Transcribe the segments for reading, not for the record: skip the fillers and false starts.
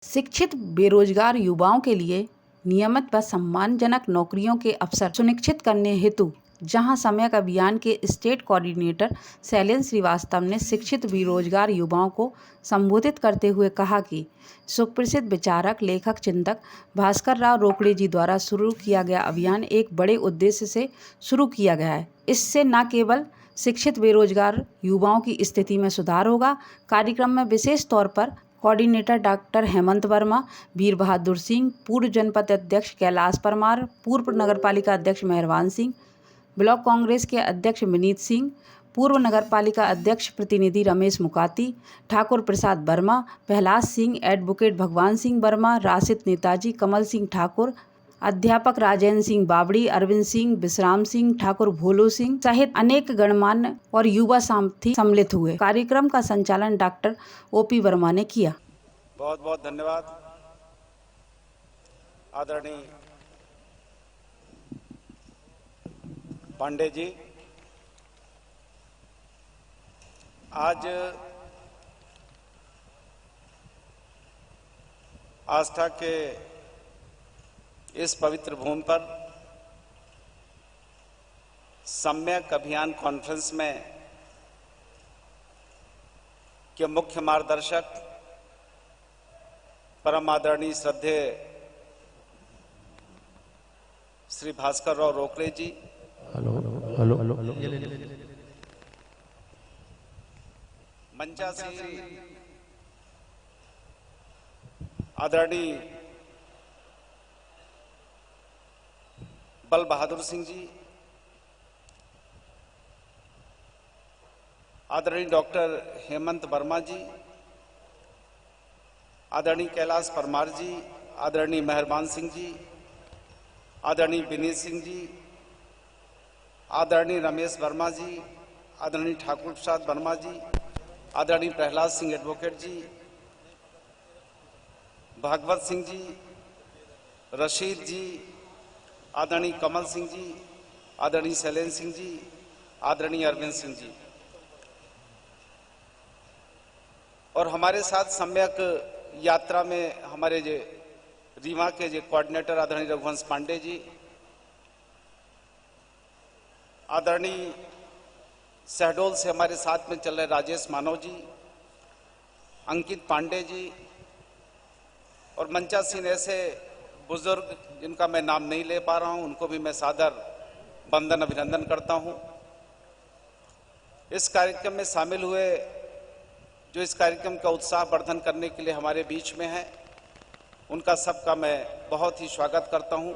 शिक्षित बेरोजगार युवाओं के लिए नियमित व सम्मानजनक नौकरियों के अवसर सुनिश्चित करने हेतु जहां सम्यक अभियान के स्टेट कोऑर्डिनेटर शैलेंद्र श्रीवास्तव ने शिक्षित बेरोजगार युवाओं को संबोधित करते हुए कहा कि सुप्रसिद्ध विचारक, लेखक, चिंतक भास्कर राव रोकड़े जी द्वारा शुरू किया गया अभियान एक बड़े उद्देश्य से शुरू किया गया है। इससे न केवल शिक्षित बेरोजगार युवाओं की स्थिति में सुधार होगा। कार्यक्रम में विशेष तौर पर कोऑर्डिनेटर डॉक्टर हेमंत वर्मा, वीर बहादुर सिंह, पूर्व जनपद अध्यक्ष कैलाश परमार, पूर्व नगरपालिका अध्यक्ष मेहरबान सिंह, ब्लॉक कांग्रेस के अध्यक्ष विनीत सिंह, पूर्व नगरपालिका अध्यक्ष प्रतिनिधि रमेश मुकाती, ठाकुर प्रसाद वर्मा, प्रहलाद सिंह, एडवोकेट भगवान सिंह वर्मा, राशिद नेताजी, कमल सिंह ठाकुर, अध्यापक राजेंद्र सिंह बावड़ी, अरविंद सिंह, विश्राम सिंह ठाकुर, भोलू सिंह सहित अनेक गणमान्य और युवा साथी सम्मिलित हुए। कार्यक्रम का संचालन डॉक्टर ओपी वर्मा ने किया। बहुत बहुत धन्यवाद आदरणीय पांडे जी। आज आस्था के इस पवित्र भूमि पर सम्यक अभियान कॉन्फ्रेंस में के मुख्य मार्गदर्शक परम आदरणीय श्रद्धेय श्री भास्कर राव रोकड़े जी, मंचासी आदरणीय बल बहादुर सिंह जी, आदरणीय डॉक्टर हेमंत वर्मा जी, आदरणीय कैलाश परमार जी, आदरणीय मेहरबान सिंह जी, आदरणीय विनीत सिंह जी, आदरणीय रमेश वर्मा जी, आदरणीय ठाकुर प्रसाद वर्मा जी, आदरणीय प्रहलाद सिंह एडवोकेट जी, भागवत सिंह जी, रशीद जी, आदरणीय कमल सिंह जी, आदरणीय शैलेंद्र सिंह जी, आदरणीय अरविंद सिंह जी, और हमारे साथ सम्यक यात्रा में हमारे जो रीवा के जो कोऑर्डिनेटर आदरणीय रघुवंश पांडे जी, आदरणीय शहडोल से हमारे साथ में चल रहे राजेश मानव जी, अंकित पांडे जी, और मंचासीन ऐसे बुजुर्ग जिनका मैं नाम नहीं ले पा रहा हूं, उनको भी मैं सादर वंदन अभिनंदन करता हूं। इस कार्यक्रम में शामिल हुए जो इस कार्यक्रम का उत्साह वर्धन करने के लिए हमारे बीच में है, उनका सबका मैं बहुत ही स्वागत करता हूं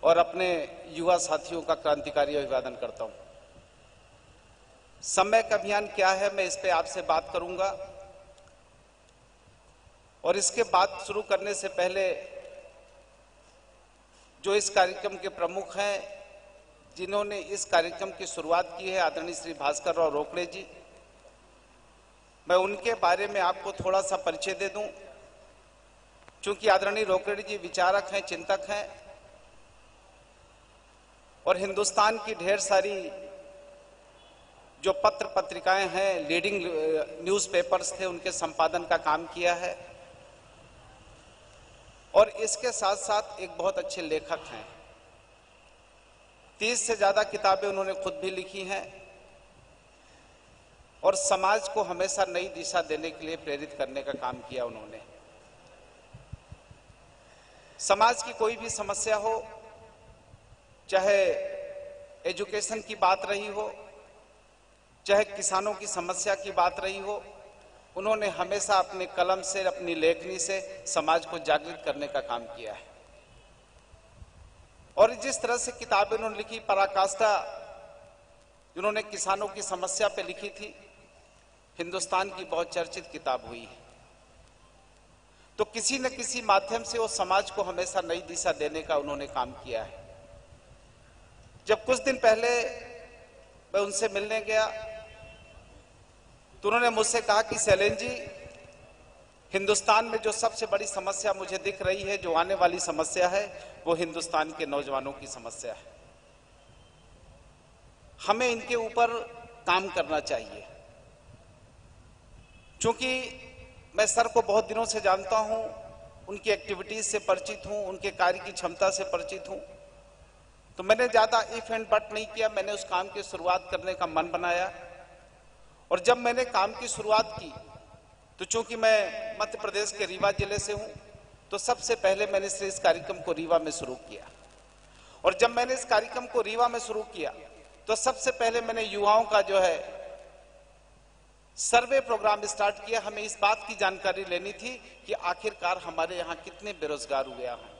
और अपने युवा साथियों का क्रांतिकारी अभिवादन करता हूं। सम्यक अभियान क्या है, मैं इस पे आपसे बात करूंगा, और इसके बात शुरू करने से पहले जो इस कार्यक्रम के प्रमुख हैं, जिन्होंने इस कार्यक्रम की शुरुआत की है, आदरणीय श्री भास्कर राव रोकड़े जी, मैं उनके बारे में आपको थोड़ा सा परिचय दे दूं। चूंकि आदरणीय रोकड़े जी विचारक हैं, चिंतक हैं, और हिंदुस्तान की ढेर सारी जो पत्र पत्रिकाएं हैं, लीडिंग न्यूज़पेपर्स थे, उनके संपादन का काम किया है, और इसके साथ साथ एक बहुत अच्छे लेखक हैं। 30 से ज्यादा किताबें उन्होंने खुद भी लिखी हैं और समाज को हमेशा नई दिशा देने के लिए प्रेरित करने का काम किया उन्होंने। समाज की कोई भी समस्या हो, चाहे एजुकेशन की बात रही हो, चाहे किसानों की समस्या की बात रही हो, उन्होंने हमेशा अपने कलम से, अपनी लेखनी से समाज को जागृत करने का काम किया है। और जिस तरह से किताबें उन्होंने लिखी, पराकाष्ठा जिन्होंने किसानों की समस्या पे लिखी थी, हिंदुस्तान की बहुत चर्चित किताब हुई है। तो किसी न किसी माध्यम से वो समाज को हमेशा नई दिशा देने का उन्होंने काम किया है। जब कुछ दिन पहले मैं उनसे मिलने गया तो उन्होंने मुझसे कहा कि शैलेंद्र जी, हिंदुस्तान में जो सबसे बड़ी समस्या मुझे दिख रही है, जो आने वाली समस्या है, वो हिंदुस्तान के नौजवानों की समस्या है। हमें इनके ऊपर काम करना चाहिए, क्योंकि मैं सर को बहुत दिनों से जानता हूं, उनकी एक्टिविटीज से परिचित हूं, उनके कार्य की क्षमता से परिचित हूं, तो मैंने ज्यादा इफ एंड बट नहीं किया। मैंने उस काम की शुरुआत करने का मन बनाया और जब मैंने काम की शुरुआत की तो चूंकि मैं मध्य प्रदेश के रीवा जिले से हूं, तो सबसे पहले मैंने इस कार्यक्रम को रीवा में शुरू किया। और जब मैंने इस कार्यक्रम को रीवा में शुरू किया तो सबसे पहले मैंने युवाओं का जो है सर्वे प्रोग्राम स्टार्ट किया। हमें इस बात की जानकारी लेनी थी कि आखिरकार हमारे यहाँ कितने बेरोजगार हुए हैं।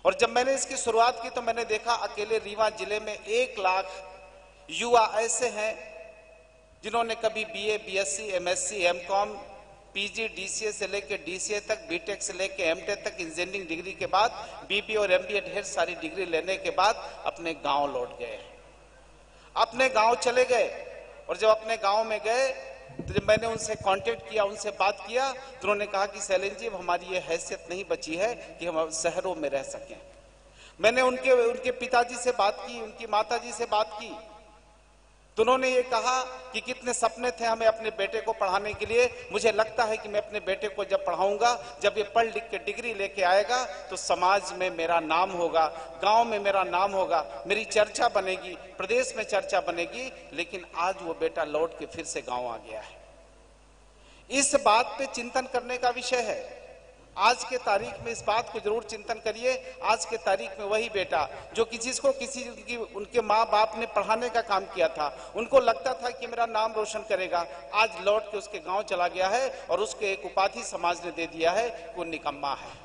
और जब मैंने इसकी शुरुआत की तो मैंने देखा अकेले रीवा जिले में 1 लाख युवा ऐसे हैं जिन्होंने कभी BA, BSc, MSc, MCom, PG, DCA से लेकर डीसीए तक, बीटेक से लेकर एमटेक तक इंजीनियरिंग डिग्री के बाद बीबीए और एमबीए ढेर सारी डिग्री लेने के बाद अपने गांव लौट गए, अपने गांव चले गए। और जब अपने गांव में गए तो जब मैंने उनसे कांटेक्ट किया, उनसे बात किया, तो उन्होंने कहा कि शैलेंद्र जी, अब हमारी ये हैसियत नहीं बची है कि हम शहरों में रह सकें। मैंने उनके पिताजी से बात की, उनकी माताजी से बात की, तो उन्होंने ये कहा कि कितने सपने थे हमें अपने बेटे को पढ़ाने के लिए। मुझे लगता है कि मैं अपने बेटे को जब पढ़ाऊंगा, जब ये पढ़ लिख के डिग्री लेके आएगा तो समाज में मेरा नाम होगा, गांव में मेरा नाम होगा, मेरी चर्चा बनेगी, प्रदेश में चर्चा बनेगी। लेकिन आज वो बेटा लौट के फिर से गांव आ गया है। इस बात पे चिंतन करने का विषय है। आज के तारीख में इस बात को जरूर चिंतन करिए। आज के तारीख में वही बेटा जो उनके माँ बाप ने पढ़ाने का काम किया था, उनको लगता था कि मेरा नाम रोशन करेगा, आज लौट के उसके गांव चला गया है और उसके एक उपाधि समाज ने दे दिया है कि वो निकम्मा है।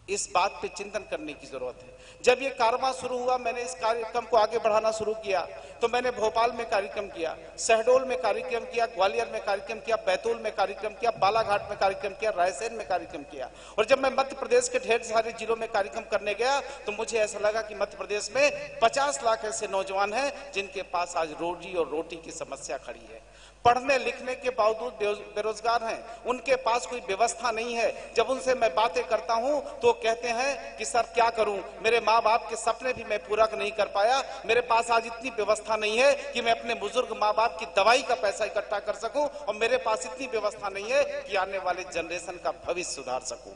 इस बात पे चिंतन करने की जरूरत है। जब ये कारवां शुरू हुआ, मैंने इस कार्यक्रम को आगे बढ़ाना शुरू किया तो मैंने भोपाल में कार्यक्रम किया, शहडोल में कार्यक्रम किया, ग्वालियर में कार्यक्रम किया, बैतूल में कार्यक्रम किया, बालाघाट में कार्यक्रम किया, रायसेन में कार्यक्रम किया। और जब मैं मध्य प्रदेश के ढेर सारे जिलों में कार्यक्रम करने गया तो मुझे ऐसा लगा कि मध्य प्रदेश में 50 लाख ऐसे नौजवान हैं जिनके पास आज रोजी और रोटी की समस्या खड़ी है, पढ़ने लिखने के बावजूद बेरोजगार हैं, उनके पास कोई व्यवस्था नहीं है। जब उनसे मैं बातें करता हूं तो कहते हैं कि सर क्या करूं, मेरे माँ बाप के सपने भी मैं पूरा नहीं कर पाया, मेरे पास आज इतनी व्यवस्था नहीं है कि मैं अपने बुजुर्ग माँ बाप की दवाई का पैसा इकट्ठा कर सकूं, और मेरे पास इतनी व्यवस्था नहीं है कि आने वाले जनरेशन का भविष्य सुधार सकूं।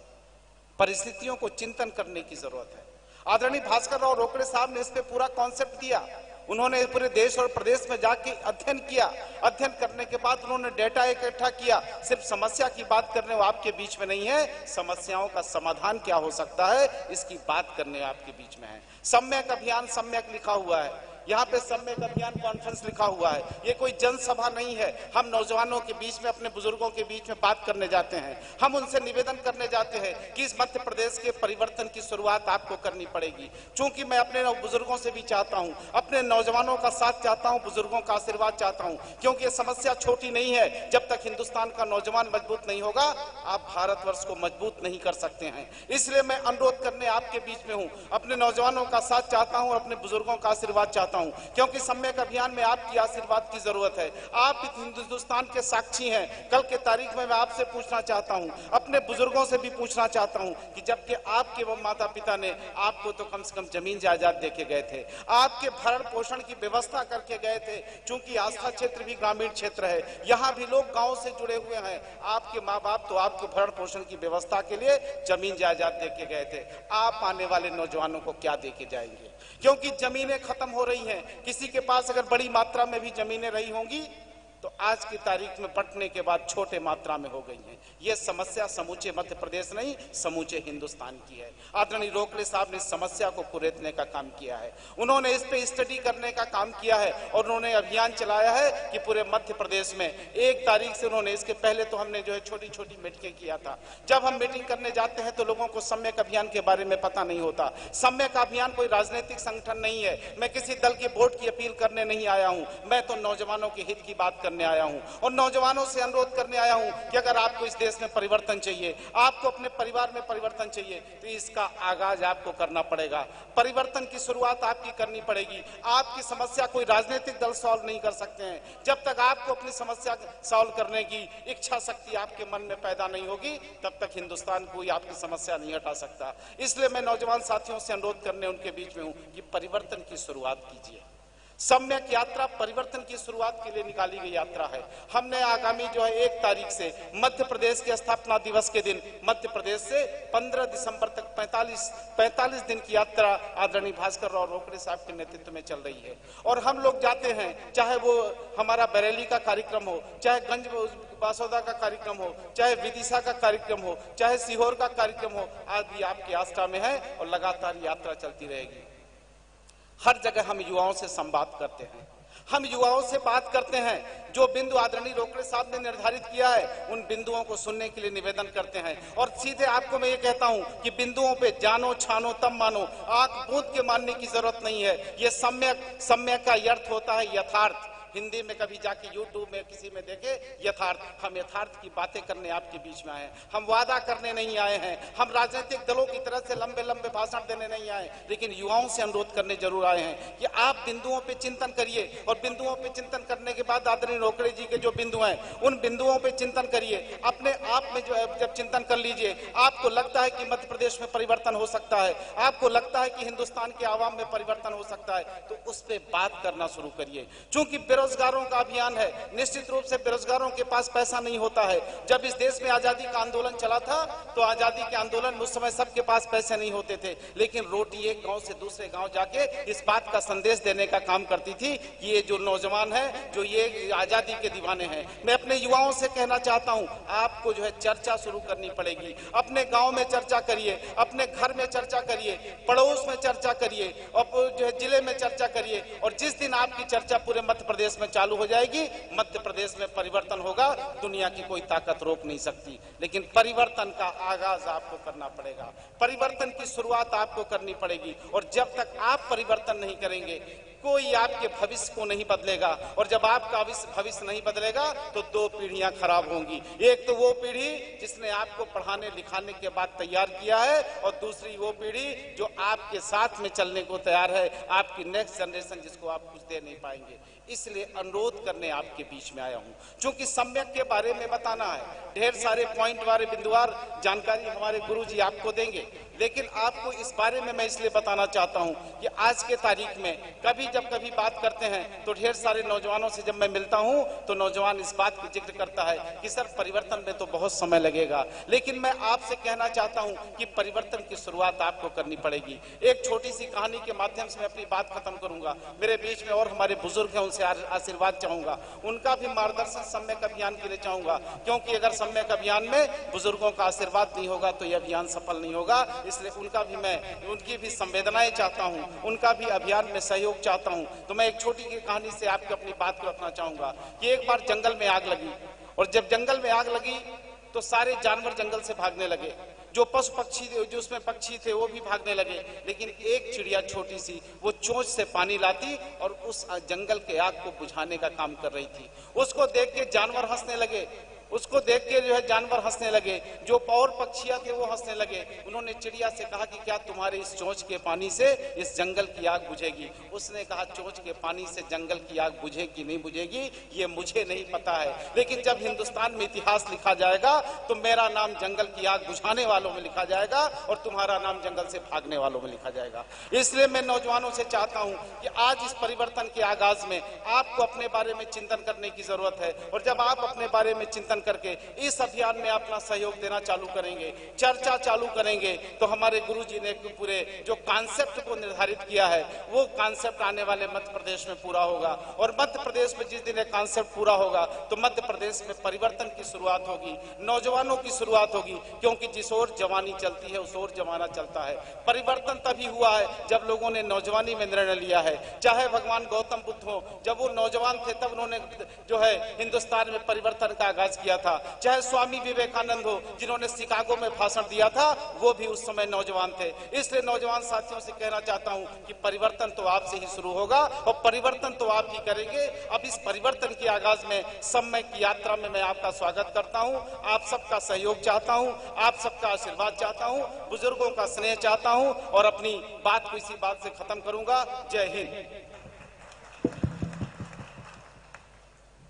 परिस्थितियों को चिंतन करने की जरूरत है। आदरणीय भास्कर राव रोकड़े साहब ने इस पे पूरा कॉन्सेप्ट दिया। उन्होंने पूरे देश और प्रदेश में जाके अध्ययन किया। अध्ययन करने के बाद उन्होंने डेटा इकट्ठा किया। सिर्फ समस्या की बात करने वो आपके बीच में नहीं है, समस्याओं का समाधान क्या हो सकता है इसकी बात करने आपके बीच में है। सम्यक अभियान, सम्यक लिखा हुआ है यहाँ पे, सम्यक अभियान कॉन्फ्रेंस लिखा हुआ है। ये कोई जनसभा नहीं है। हम नौजवानों के बीच में, अपने बुजुर्गों के बीच में बात करने जाते हैं। हम उनसे निवेदन करने जाते हैं कि इस मध्य प्रदेश के परिवर्तन की शुरुआत आपको करनी पड़ेगी। चूंकि मैं अपने बुजुर्गों से भी चाहता हूं, अपने नौजवानों का साथ चाहता हूं, बुजुर्गों का आशीर्वाद चाहता हूं, क्योंकि ये समस्या छोटी नहीं है। जब तक हिंदुस्तान का नौजवान मजबूत नहीं होगा, आप भारतवर्ष को मजबूत नहीं कर सकते हैं। इसलिए मैं अनुरोध करने आपके बीच में हूं, अपने नौजवानों का साथ चाहता हूं, अपने बुजुर्गों का आशीर्वाद चाहता हूं, क्योंकि सम्यक अभियान में आपकी आशीर्वाद की जरूरत है। आप हिंदुस्तान के साक्षी हैं। कल के तारीख में मैं आपसे पूछना चाहता हूं, अपने बुजुर्गों से भी पूछना चाहता हूं कि जबकि आपके वो माता पिता ने आपको तो कम से कम जमीन जायदाद देके गए थे, आपके भरण पोषण की व्यवस्था करके गए थे। चूंकि आस्था क्षेत्र भी ग्रामीण क्षेत्र है, यहाँ भी लोग गांव से जुड़े हुए हैं। आपके माँ बाप तो आपके भरण पोषण की व्यवस्था के लिए जमीन जायदाद देके गए थे। आप आने वाले नौजवानों को क्या देके जाएंगे? क्योंकि जमीनें खत्म हो रही हैं। किसी के पास अगर बड़ी मात्रा में भी जमीनें रही होंगी तो आज की तारीख में बंटने के बाद छोटे मात्रा में हो गई हैं। यह समस्या समूचे मध्य प्रदेश नहीं, समूचे हिंदुस्तान की है। आदरणीय रोकड़े साहब ने इस समस्या को कुरेदने का काम किया है। उन्होंने इस पे स्टडी करने का काम किया है और उन्होंने अभियान चलाया है कि पूरे मध्य प्रदेश में 1 तारीख से उन्होंने, इसके पहले तो हमने जो है छोटी छोटी मीटिंगें किया था। जब हम मीटिंग करने जाते हैं तो लोगों को सम्यक अभियान के बारे में पता नहीं होता। सम्यक अभियान कोई राजनीतिक संगठन नहीं है। मैं किसी दल के वोट की अपील करने नहीं आया हूं। मैं तो नौजवानों के हित की बात करने आया हूं और नौजवानों से अनुरोध करने आया हूं कि अगर आपको इस देश में परिवर्तन चाहिए, आपको अपने परिवार में परिवर्तन चाहिए, तो इसका आगाज आपको करना पड़ेगा। परिवर्तन की शुरुआत आपकी करनी पड़ेगी। आपकी समस्या कोई राजनीतिक दल सॉल्व नहीं कर सकते हैं। जब तक आपको अपनी समस्या सॉल्व करने की इच्छा शक्ति आपके मन में पैदा नहीं होगी, तब तक हिंदुस्तान कोई आपकी समस्या नहीं हटा सकता। इसलिए मैं नौजवान साथियों से अनुरोध करने उनके बीच में हूं कि परिवर्तन की शुरुआत कीजिए। सम्यक यात्रा परिवर्तन की शुरुआत के लिए निकाली गई यात्रा है। हमने आगामी जो है 1 तारीख से मध्य प्रदेश के स्थापना दिवस के दिन मध्य प्रदेश से 15 दिसंबर तक 45 दिन की यात्रा आदरणीय भास्कर राव रोकड़े साहब के नेतृत्व में चल रही है। और हम लोग जाते हैं, चाहे वो हमारा बरेली का कार्यक्रम हो, चाहे गंज बासौदा का कार्यक्रम हो, चाहे विदिशा का कार्यक्रम हो, चाहे सीहोर का कार्यक्रम हो, आदि आपकी आस्था में है और लगातार यात्रा चलती रहेगी। हर जगह हम युवाओं से संवाद करते हैं, हम युवाओं से बात करते हैं। जो बिंदु आदरणीय रोकड़े साहब ने निर्धारित किया है, उन बिंदुओं को सुनने के लिए निवेदन करते हैं। और सीधे आपको मैं ये कहता हूं कि बिंदुओं पे जानो छानो तब मानो, आंख बूंद के मानने की जरूरत नहीं है। ये सम्यक का अर्थ होता है यथार्थ। हिंदी में कभी जाके YouTube में किसी में देखे यथार्थ। हम यथार्थ की बातें करने आपके बीच में आए हैं, हम वादा करने नहीं आए हैं, हम राजनीतिक दलों की तरह से लंबे लंबे भाषण देने नहीं आए, लेकिन युवाओं से अनुरोध करने जरूर आए हैं कि आप बिंदुओं पे चिंतन करिए। और बिंदुओं पे चिंतन करने के बाद आदरणीय रोकड़े जी के जो बिंदु हैं, उन बिंदुओं पे चिंतन करिए। अपने आप में जो जब चिंतन कर लीजिए, आपको लगता है कि मध्य प्रदेश में परिवर्तन हो सकता है, आपको लगता है कि हिंदुस्तान के आवाम में परिवर्तन हो सकता है, तो उस पर बात करना शुरू करिए। चूंकि बेरोजगारों का अभियान है, निश्चित रूप से बेरोजगारों के पास पैसा नहीं होता है। जब इस देश में आजादी का आंदोलन चला था, तो आजादी के आंदोलन उस समय सबके पास पैसे नहीं होते थे, लेकिन रोटी एक गांव से दूसरे गांव जाके इस बात का संदेश देने का काम करती थी कि ये जो नौजवान है, जो ये आजादी के दीवाने हैं। मैं अपने युवाओं से कहना चाहता हूं, आपको जो है चर्चा शुरू करनी पड़ेगी। अपने गांव में चर्चा करिए, अपने घर में चर्चा करिए, पड़ोस में चर्चा करिए, और जो है जिले में चर्चा करिए। और जिस दिन आपकी चर्चा पूरे मध्य प्रदेश में चालू हो जाएगी, मध्य प्रदेश में परिवर्तन होगा। दुनिया की कोई ताकत रोक नहीं सकती, लेकिन परिवर्तन का आगाज आपको करना पड़ेगा, परिवर्तन की शुरुआत आपको करनी पड़ेगी। और जब तक आप परिवर्तन नहीं करेंगे, कोई आपके भविष्य को नहीं बदलेगा। और जब आपका भविष्य नहीं बदलेगा, तो 2 पीढ़ियां खराब होंगी। एक तो वो पीढ़ी जिसने आपको पढ़ाने लिखाने के बाद तैयार किया है, और दूसरी वो पीढ़ी जो आपके साथ में चलने को तैयार है, आपकी नेक्स्ट जनरेशन, जिसको आप कुछ दे नहीं पाएंगे। इसलिए अनुरोध करने आपके बीच में आया हूं, क्योंकि सम्यक के बारे में बताना है। ढेर सारे पॉइंट वाले बिंदुवार जानकारी हमारे गुरुजी आपको देंगे, लेकिन आपको इस बारे में मैं इसलिए बताना चाहता हूं कि आज के तारीख में जब कभी बात करते हैं, तो ढेर सारे नौजवानों से जब मैं मिलता हूं, तो नौजवान इस बात की जिक्र करता है कि सर परिवर्तन में तो बहुत समय लगेगा। लेकिन मैं आपसे कहना चाहता हूं कि परिवर्तन की शुरुआत आपको करनी पड़ेगी। एक छोटी सी कहानी के माध्यम से मैं अपनी बात खत्म करूंगा। मेरे बीच में और हमारे बुजुर्ग हैं, उनसे आशीर्वाद चाहूंगा, उनका भी मार्गदर्शन सम्यक अभियान के लिए चाहूंगा, क्योंकि अगर सम्यक अभियान में बुजुर्गों का आशीर्वाद नहीं होगा तो यह अभियान सफल नहीं होगा। इसलिए उनकी भी संवेदनाएं चाहता हूं, उनका भी अभियान में सहयोग चाहता हूं। तो मैं एक छोटी सी कहानी से आपको अपनी बात को रखना चाहूंगा कि एक बार जंगल में आग लगी, और जब जंगल में आग लगी तो सारे जानवर जंगल से भागने लगे। जो पशु पक्षी, जो उसमें पक्षी थे, वो भी भागने लगे। लेकिन एक चिड़िया छोटी सी, वो चोंच से पानी लाती और उस जंगल के आग को बुझाने का काम कर रही थी। उसको देख के जानवर हंसने लगे, उसको देख के जो है जानवर हंसने लगे, जो और पक्षियां थे वो हंसने लगे। उन्होंने चिड़िया से कहा कि क्या तुम्हारे इस चोंच के पानी से इस जंगल की आग बुझेगी? उसने कहा चोंच के पानी से जंगल की आग बुझेगी नहीं बुझेगी ये मुझे नहीं पता है, लेकिन जब हिंदुस्तान में इतिहास लिखा जाएगा तो मेरा नाम जंगल की आग बुझाने वालों में लिखा जाएगा और तुम्हारा नाम जंगल से भागने वालों में लिखा जाएगा। इसलिए मैं नौजवानों से चाहता हूं कि आज इस परिवर्तन के आगाज में आपको अपने बारे में चिंतन करने की जरूरत है। और जब आप अपने बारे में चिंतन करके इस अभियान में अपना सहयोग देना चालू करेंगे, चर्चा चालू करेंगे, तो हमारे गुरुजी ने पूरे जो कॉन्सेप्ट को निर्धारित किया है, वो कॉन्सेप्ट आने वाले मध्य प्रदेश में पूरा होगा। और मध्य प्रदेश में जिस दिन कॉन्सेप्ट पूरा होगा, तो मध्य प्रदेश में परिवर्तन की शुरुआत होगी, नौजवानों की शुरुआत होगी, क्योंकि जिस ओर जवानी चलती है उस ओर जमाना चलता है। परिवर्तन तभी हुआ है जब लोगों ने नौजवानी में निर्णय लिया है। चाहे भगवान गौतम बुद्ध हो, जब वो नौजवान थे तब उन्होंने जो है हिंदुस्तान में परिवर्तन का आगाज किया था। चाहे स्वामी विवेकानंद हो, जिन्होंने शिकागो में भाषण दिया था, वो भी उस समय नौजवान थे। इसलिए नौजवान साथियों से कहना चाहता हूं कि परिवर्तन तो आपसे ही शुरू होगा और परिवर्तन तो आप ही करेंगे। अब इस परिवर्तन के आगाज में समय की यात्रा में मैं आपका स्वागत करता हूं, आप सबका सहयोग चाहता हूं, आप सबका आशीर्वाद चाहता हूं, बुजुर्गों का स्नेह चाहता हूं और अपनी बात को इसी बात से खत्म करूंगा। जय हिंद।